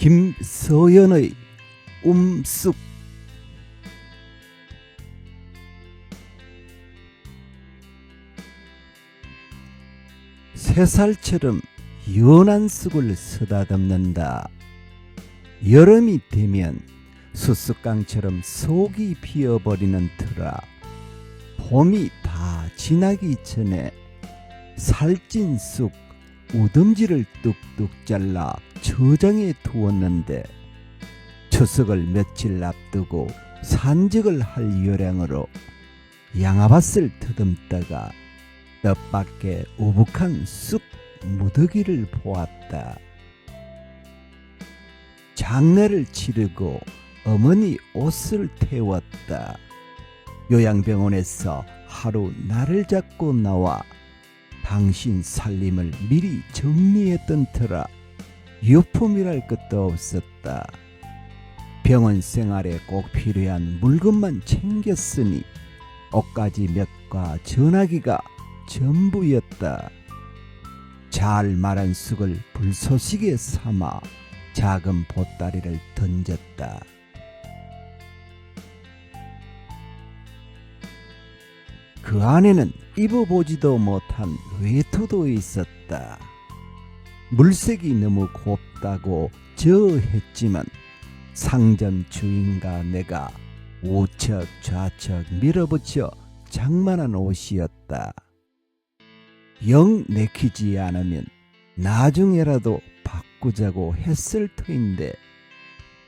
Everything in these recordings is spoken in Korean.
김서연의 움쑥. 새살처럼 연한 쑥을 쓰다듬는다. 여름이 되면 수수깡처럼 속이 피어버리는 터라 봄이 다 지나기 전에 살찐 쑥 우듬지를 뚝뚝 잘라 저장해 두었는데 추석을 며칠 앞두고 산적을 할 요량으로 양아밭을 더듬다가 뜻밖의 우북한 쑥 무더기를 보았다. 장례를 치르고 어머니 옷을 태웠다. 요양병원에서 하루 날을 잡고 나와 당신 살림을 미리 정리했던 터라 유품이랄 것도 없었다. 병원 생활에 꼭 필요한 물건만 챙겼으니 옷가지 몇과 전화기가 전부였다. 잘 마른 쑥을 불쏘시개 삼아 작은 보따리를 던졌다. 그 안에는 입어보지도 못한 외투도 있었다. 물색이 너무 곱다고 저했지만 상점 주인과 내가 우측 좌측 밀어붙여 장만한 옷이었다. 영 내키지 않으면 나중에라도 바꾸자고 했을 터인데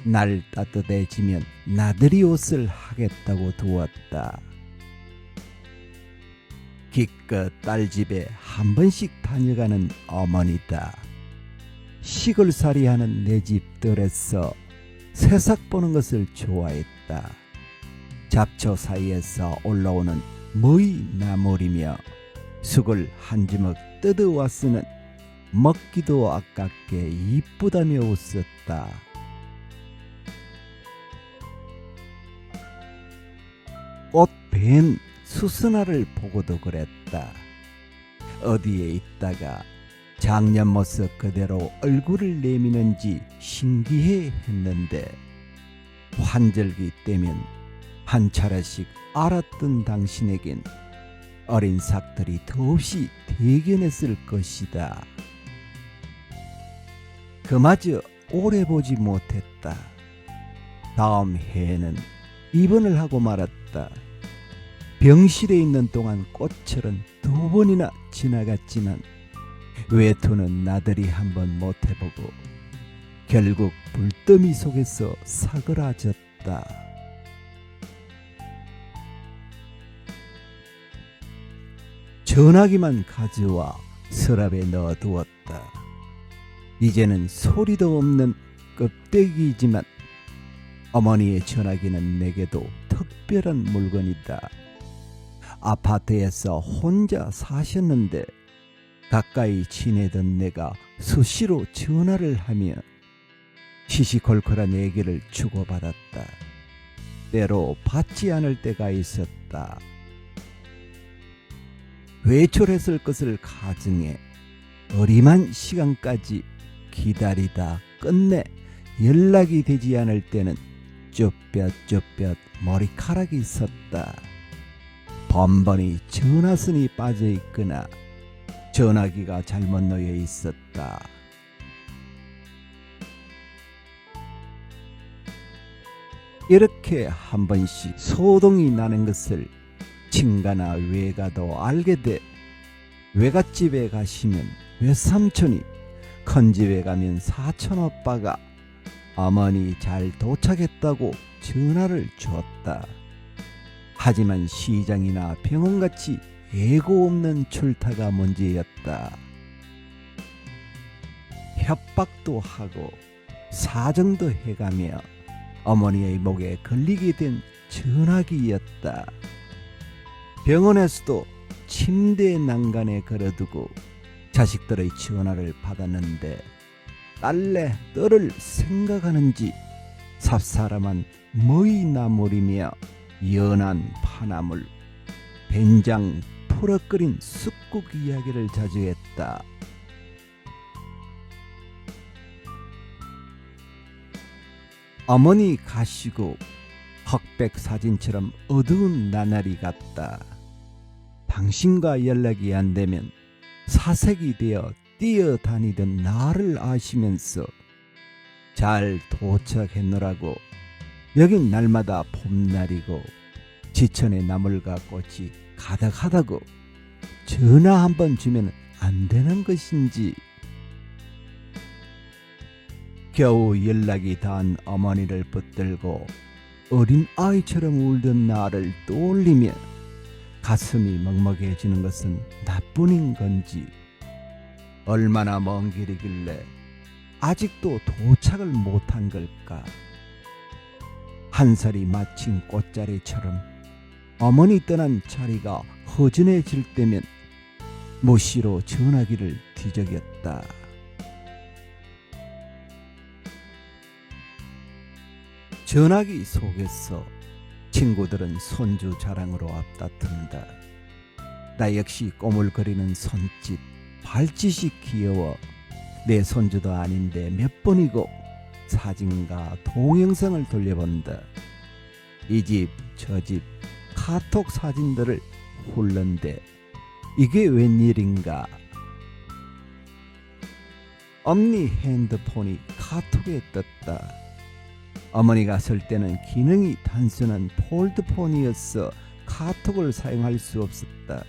날 따뜻해지면 나들이 옷을 하겠다고 두었다. 기껏 딸 집에 한 번씩 다녀가는 어머니다. 시골살이 하는 내 집들에서 새싹 보는 것을 좋아했다. 잡초 사이에서 올라오는 머위 나물이며 쑥을 한 주먹 뜯어왔으는 먹기도 아깝게 이쁘다며 웃었다. 꽃 밴 수선화를 보고도 그랬다. 어디에 있다가 작년 모습 그대로 얼굴을 내미는지 신기해 했는데 환절기 때면 한 차례씩 알았던 당신에겐 어린 삭들이 더없이 대견했을 것이다. 그마저 오래 보지 못했다. 다음 해에는 입원을 하고 말았다. 병실에 있는 동안 꽃철은 2번이나 지나갔지만 외투는 나들이 한번 못 해보고 결국 불더미 속에서 사그라졌다. 전화기만 가져와 서랍에 넣어두었다. 이제는 소리도 없는 껍데기이지만 어머니의 전화기는 내게도 특별한 물건이다. 아파트에서 혼자 사셨는데 가까이 지내던 내가 수시로 전화를 하며 시시콜콜한 얘기를 주고받았다. 때로 받지 않을 때가 있었다. 외출했을 것을 가정해 어림한 시간까지 기다리다 끝내 연락이 되지 않을 때는 쭈뼛쭈뼛 머리카락이 섰다. 번번이 전화선이 빠져있거나 전화기가 잘못 놓여 있었다. 이렇게 한 번씩 소동이 나는 것을 친가나 외가도 알게 돼 외갓집에 가시면 외삼촌이, 큰집에 가면 사촌오빠가 어머니 잘 도착했다고 전화를 줬다. 하지만 시장이나 병원같이 예고 없는 출타가 문제였다. 협박도 하고 사정도 해가며 어머니의 목에 걸리게 된 전화기였다. 병원에서도 침대 난간에 걸어두고 자식들의 전화를 받았는데 딸내 딸을 생각하는지 삽사람한 머위 나물이며 연한 파나물, 된장 풀어 끓인 쑥국 이야기를 자주 했다. 어머니 가시고 흑백 사진처럼 어두운 나날이 같다. 당신과 연락이 안 되면 사색이 되어 뛰어다니던 나를 아시면서 잘 도착했노라고 여긴 날마다 봄날이고 지천에 나물과 꽃이 가득하다고 전화 한번 주면 안 되는 것인지. 겨우 연락이 닿은 어머니를 붙들고 어린 아이처럼 울던 나를 떠올리며 가슴이 먹먹해지는 것은 나뿐인 건지, 얼마나 먼 길이길래 아직도 도착을 못한 걸까. 한 살이 맺힌 꽃자리처럼 어머니 떠난 자리가 허전해질 때면 무시로 전화기를 뒤적였다. 전화기 속에서 친구들은 손주 자랑으로 앞다툰다. 나 역시 꼬물거리는 손짓, 발짓이 귀여워 내 손주도 아닌데 몇 번이고 사진과 동영상을 돌려본다. 이 집, 저 집, 카톡 사진들을 훑는데 이게 웬일인가. 엄니 핸드폰이 카톡에 떴다. 어머니가 쓸 때는 기능이 단순한 폴드폰이었어 카톡을 사용할 수 없었다.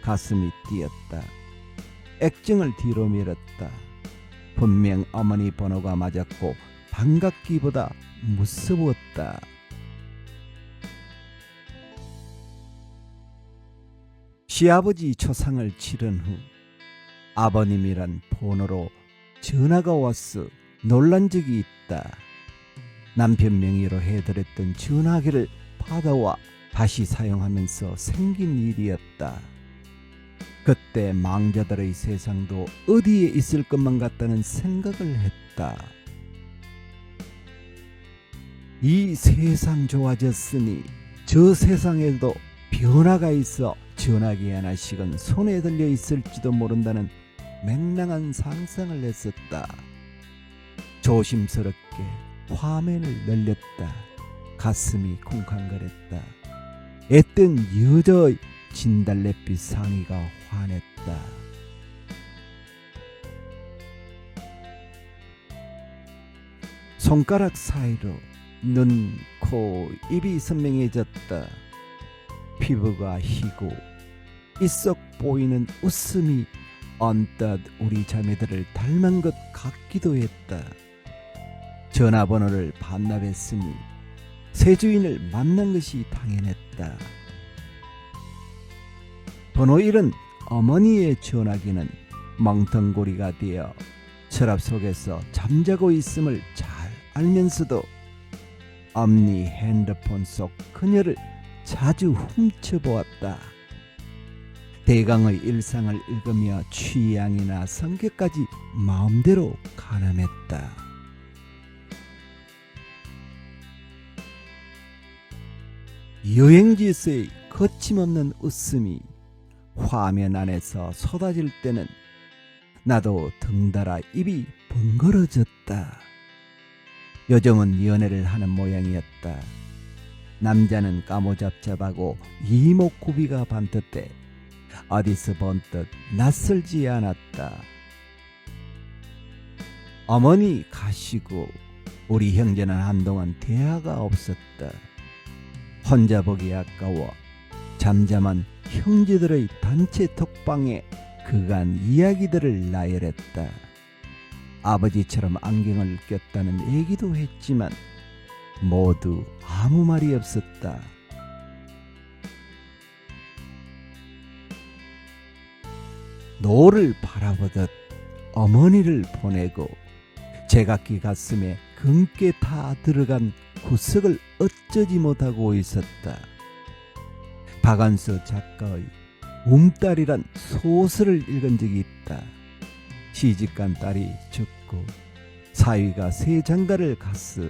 가슴이 뛰었다. 액정을 뒤로 밀었다. 분명 어머니 번호가 맞았고 반갑기보다 무서웠다. 시아버지 초상을 치른 후 아버님이란 번호로 전화가 와서 놀란 적이 있다. 남편 명의로 해드렸던 전화기를 받아와 다시 사용하면서 생긴 일이었다. 그때 망자들의 세상도 어디에 있을 것만 같다는 생각을 했다. 이 세상 좋아졌으니 저 세상에도 변화가 있어 전화기 하나씩은 손에 들려 있을지도 모른다는 맹랑한 상상을 했었다. 조심스럽게 화면을 늘렸다. 가슴이 쿵쾅거렸다. 앳된 여자의 진달래빛 상의가 환했다. 손가락 사이로 눈, 코, 입이 선명해졌다. 피부가 희고 이썩 보이는 웃음이 언뜻 우리 자매들을 닮은 것 같기도 했다. 전화번호를 반납했으니 새 주인을 만난 것이 당연했다. 번호 잃은 어머니의 전화기는 멍텅구리가 되어 서랍 속에서 잠자고 있음을 잘 알면서도 엄니 핸드폰 속 그녀를 자주 훔쳐보았다. 대강의 일상을 읽으며 취향이나 성격까지 마음대로 가늠했다. 여행지에서의 거침없는 웃음이 화면 안에서 쏟아질 때는 나도 덩달아 입이 번거로졌다. 요정은 연애를 하는 모양이었다. 남자는 까무잡잡하고 이목구비가 반듯해 어디서 본듯 낯설지 않았다. 어머니 가시고 우리 형제는 한동안 대화가 없었다. 혼자 보기 아까워 잠잠한 형제들의 단체 톡방에 그간 이야기들을 나열했다. 아버지처럼 안경을 꼈다는 얘기도 했지만 모두 아무 말이 없었다. 노를 바라보듯 어머니를 보내고 제각기 가슴에 검게 다 들어간 구석을 어쩌지 못하고 있었다. 박완서 작가의 움딸이란 소설을 읽은 적이 있다. 시집간 딸이 죽고 사위가 새 장가를 갔어.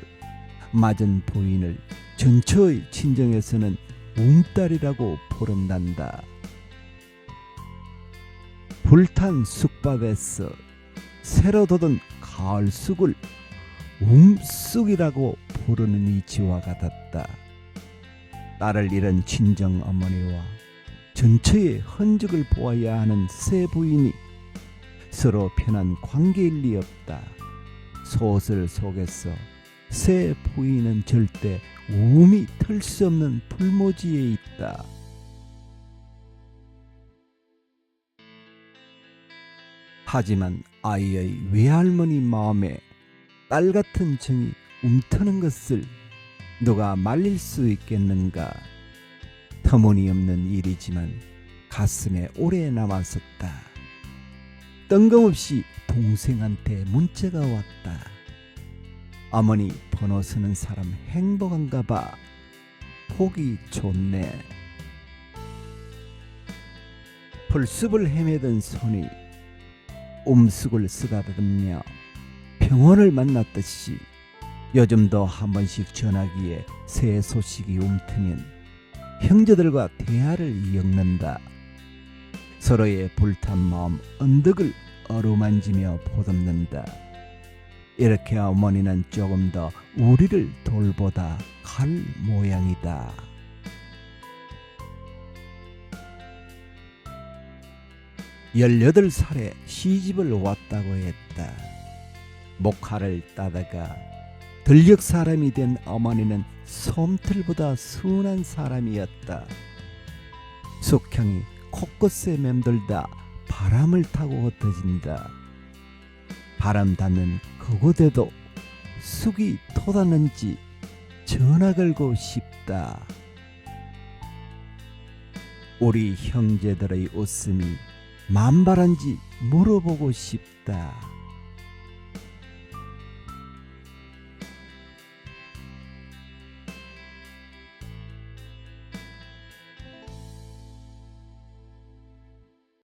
맞은 부인을 전처의 친정에서는 움딸이라고 부른단다. 불탄 쑥밭에서 새로 돋은 가을 쑥을 움쑥이라고 부르는 이치와 같았다. 딸을 잃은 친정 어머니와 전처의 흔적을 보아야 하는 새 부인이 서로 편한 관계일 리 없다. 소설 속에서 새 부인은 절대 우음이 털 수 없는 불모지에 있다. 하지만 아이의 외할머니 마음에 딸 같은 정이 움트는 것을 누가 말릴 수 있겠는가. 터무니없는 일이지만 가슴에 오래 남았었다. 뜬금없이 동생한테 문자가 왔다. 어머니 번호 쓰는 사람 행복한가 봐. 보기 좋네. 풀숲을 헤매던 손이 움쑥을 쓰다듬며 평온을 만났듯이 요즘도 한 번씩 전화기에 새 소식이 움트면 형제들과 대화를 이어는다. 서로의 불탄 마음 언덕을 어루만지며 보듬는다. 이렇게 어머니는 조금 더 우리를 돌보다 갈 모양이다. 18살에 시집을 왔다고 했다. 목화를 따다가 들녘 사람이 된 어머니는 솜털보다 순한 사람이었다. 숙향이 코끝에 맴돌다 바람을 타고 흩어진다. 바람 닿는 그곳에도 쑥이 돋았는지 전화 걸고 싶다. 우리 형제들의 웃음이 만발한지 물어보고 싶다.